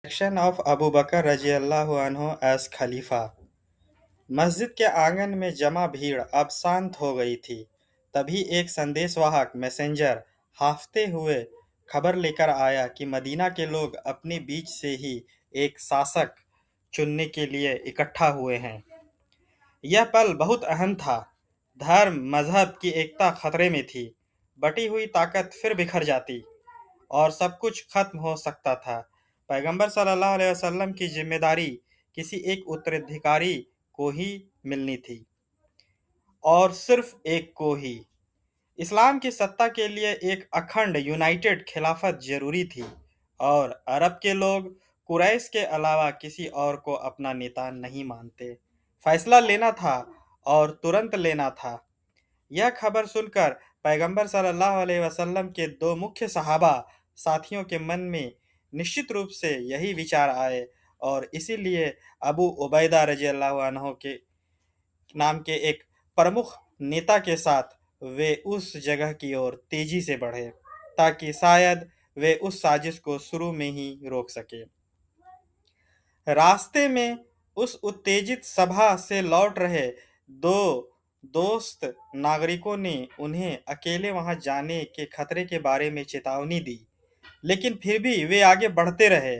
Election of Abu Bakr रज़ियल्लाहु अन्हु as खलीफा। मस्जिद के आंगन में जमा भीड़ अब शांत हो गई थी। तभी एक संदेशवाहक मैसेंजर हांफते हुए खबर लेकर आया कि मदीना के लोग अपने बीच से ही एक शासक चुनने के लिए इकट्ठा हुए हैं। यह पल बहुत अहम था। धर्म मजहब की एकता खतरे में थी। बटी हुई ताकत फिर बिखर जाती और सब कुछ खत्म हो सकता था। पैगंबर सल्लल्लाहु अलैहि वसल्लम की जिम्मेदारी किसी एक उत्तराधिकारी को ही मिलनी थी, और सिर्फ एक को ही। इस्लाम की सत्ता के लिए एक अखंड यूनाइटेड खिलाफत जरूरी थी, और अरब के लोग कुरैश के अलावा किसी और को अपना नेता नहीं मानते। फैसला लेना था और तुरंत लेना था। यह खबर सुनकर पैगंबर सल्लल्लाहु अलैहि वसल्लम के दो मुख्य सहाबा साथियों के मन में निश्चित रूप से यही विचार आए, और इसीलिए अबू उबैदा रज़ियल्लाहु अन्हु के नाम के एक प्रमुख नेता के साथ वे उस जगह की ओर तेजी से बढ़े, ताकि शायद वे उस साजिश को शुरू में ही रोक सके। रास्ते में उस उत्तेजित सभा से लौट रहे दो दोस्त नागरिकों ने उन्हें अकेले वहां जाने के खतरे के बारे में चेतावनी दी, लेकिन फिर भी वे आगे बढ़ते रहे।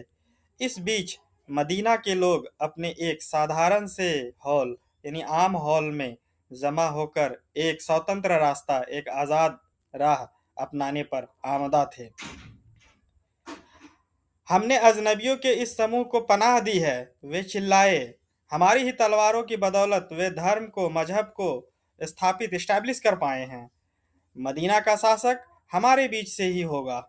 इस बीच मदीना के लोग अपने एक साधारण से हॉल यानी आम हॉल में जमा होकर एक स्वतंत्र रास्ता, एक आजाद राह अपनाने पर आमदा थे। हमने अजनबियों के इस समूह को पनाह दी है, वे चिल्लाए। हमारी ही तलवारों की बदौलत वे धर्म को, मजहब को स्थापित इस्टेब्लिश कर पाए हैं। मदीना का शासक हमारे बीच से ही होगा।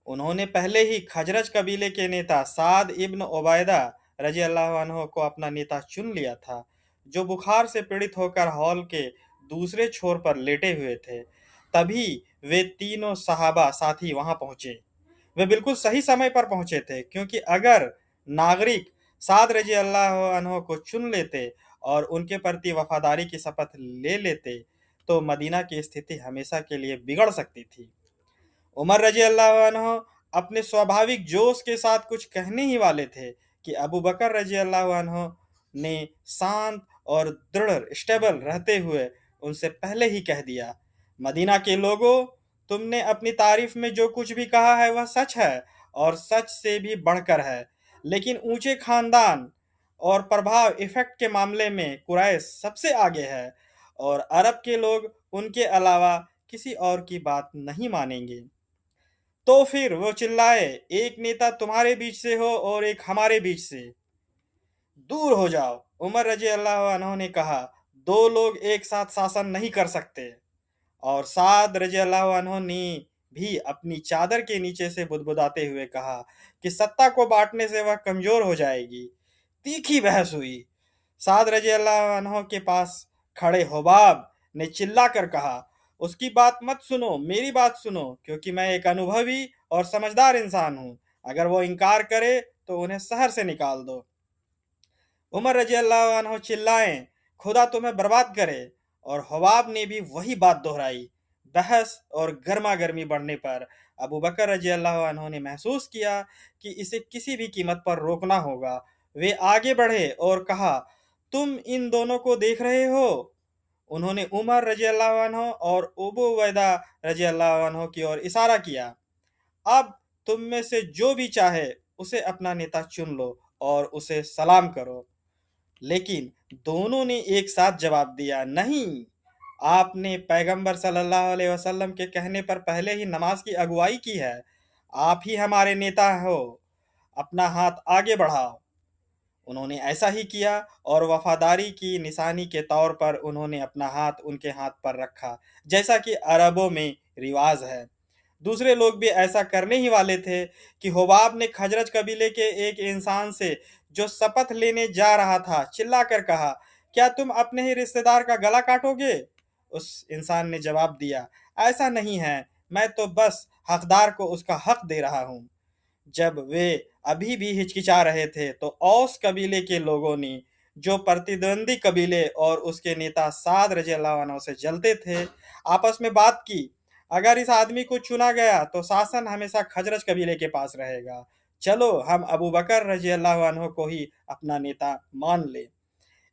उन्होंने पहले ही खजरज कबीले के नेता साद इब्न उबैदा रज़ियल्लाहु अन्हु को अपना नेता चुन लिया था, जो बुखार से पीड़ित होकर हॉल के दूसरे छोर पर लेटे हुए थे। तभी वे तीनों सहाबा साथी वहां पहुंचे। वे बिल्कुल सही समय पर पहुंचे थे, क्योंकि अगर नागरिक साद रज़ियल्लाहु अन्हु को चुन लेते और उनके प्रति वफादारी की शपथ ले लेते, तो मदीना की स्थिति हमेशा के लिए बिगड़ सकती थी। उमर रजी अल्लाह अन्हो अपने स्वाभाविक जोश के साथ कुछ कहने ही वाले थे कि अबू बकर रजी अल्लाह अन्हो ने शांत और दृढ़ स्टेबल रहते हुए उनसे पहले ही कह दिया, मदीना के लोगों, तुमने अपनी तारीफ में जो कुछ भी कहा है वह सच है, और सच से भी बढ़कर है। लेकिन ऊंचे खानदान और प्रभाव इफेक्ट के मामले में कुरैश सबसे आगे है, और अरब के लोग उनके अलावा किसी और की बात नहीं मानेंगे। तो फिर वो चिल्लाए, एक नेता तुम्हारे बीच से हो और एक हमारे बीच से। दूर हो जाओ, उमर रजी अल्लाह अन्हो ने कहा। दो लोग एक साथ शासन नहीं कर सकते। और साद रजी अल्लाह अन्हो ने भी अपनी चादर के नीचे से बुदबुदाते हुए कहा कि सत्ता को बांटने से वह कमजोर हो जाएगी। तीखी बहस हुई। साद रजी अल्लाह अन्हो के पास खड़े हुबाब ने चिल्लाकर कहा, उसकी बात मत सुनो, मेरी बात सुनो, क्योंकि मैं एक अनुभवी और समझदार इंसान हूँ। अगर वो इनकार करे तो उन्हें शहर से निकाल दो। उमर रजी अल्लाह अन्हो चिल्लाए, खुदा तुम्हें बर्बाद करे। और हुबाब ने भी वही बात दोहराई। बहस और गर्मा गर्मी बढ़ने पर अबू बकर रजी अल्लाह अन्हो ने महसूस किया कि इसे किसी भी कीमत पर रोकना होगा। वे आगे बढ़े और कहा, तुम इन दोनों को देख रहे हो? उन्होंने उमर रजी अल्लाह अन्हो और अबू उबैदा रजी अल्लाह अन्हो की ओर इशारा किया। अब तुम में से जो भी चाहे उसे अपना नेता चुन लो और उसे सलाम करो। लेकिन दोनों ने एक साथ जवाब दिया, नहीं, आपने पैगंबर सल्लल्लाहु अलैहि वसल्लम के कहने पर पहले ही नमाज की अगुवाई की है। आप ही हमारे नेता हो, अपना हाथ आगे बढ़ाओ। उन्होंने ऐसा ही किया, और वफादारी की निशानी के तौर पर उन्होंने अपना हाथ उनके हाथ पर रखा, जैसा कि अरबों में रिवाज है। दूसरे लोग भी ऐसा करने ही वाले थे कि हुबाब ने खजरज कबीले के एक इंसान से, जो शपथ लेने जा रहा था, चिल्लाकर कहा, क्या तुम अपने ही रिश्तेदार का गला काटोगे? उस इंसान ने जवाब दिया, ऐसा नहीं है, मैं तो बस हकदार को उसका हक दे रहा हूँ। जब वे अभी भी हिचकिचा रहे थे, तो औस कबीले के लोगों ने, जो प्रतिद्वंदी कबीले और उसके नेता साद रज़ियल्लाहु अन्हु से जलते थे, आपस में बात की। अगर इस आदमी को चुना गया तो शासन हमेशा खजरज कबीले के पास रहेगा। चलो हम अबू बकर रजी अल्लाह अन्हो को ही अपना नेता मान ले।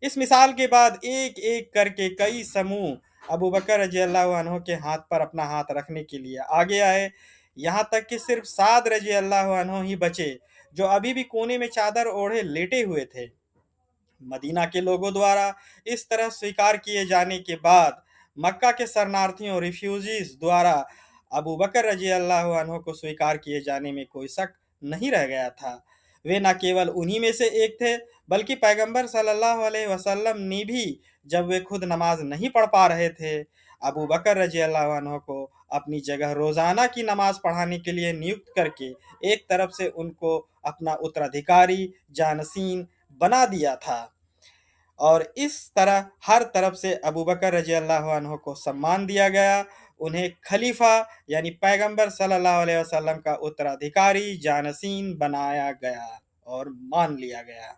इस मिसाल के बाद एक एक करके कई समूह अबू बकर रजी अल्लाह अन्हो के हाथ पर अपना हाथ रखने के लिए आगे आए। यहाँ तक कि सिर्फ साद रजी अल्लाह अन्हो ही बचे जो अभी भी कोने में चादर ओढ़े लेटे हुए थे। मदीना के लोगों द्वारा इस तरह स्वीकार किए जाने के बाद मक्का के शरणार्थियों रिफ्यूजीज द्वारा अबू बकर रजी अल्लाह अन्हो को स्वीकार किए जाने में कोई शक नहीं रह गया था। वे न केवल उन्हीं में से एक थे, बल्कि पैगंबर सल्लल्लाहु अलैहि वसल्लम ने भी, जब वे खुद नमाज नहीं पढ़ पा रहे थे, अबू बकर रजी अल्लाह अन्हो को अपनी जगह रोजाना की नमाज पढ़ाने के लिए नियुक्त करके एक तरफ से उनको अपना उत्तराधिकारी जानसीन बना दिया था। और इस तरह हर तरफ से अबू बकर रजी अल्लाह अन्हो को सम्मान दिया गया। उन्हें खलीफा यानी पैगंबर सल्लल्लाहु अलैहि वसल्लम का उत्तराधिकारी जानसीन बनाया गया और मान लिया गया।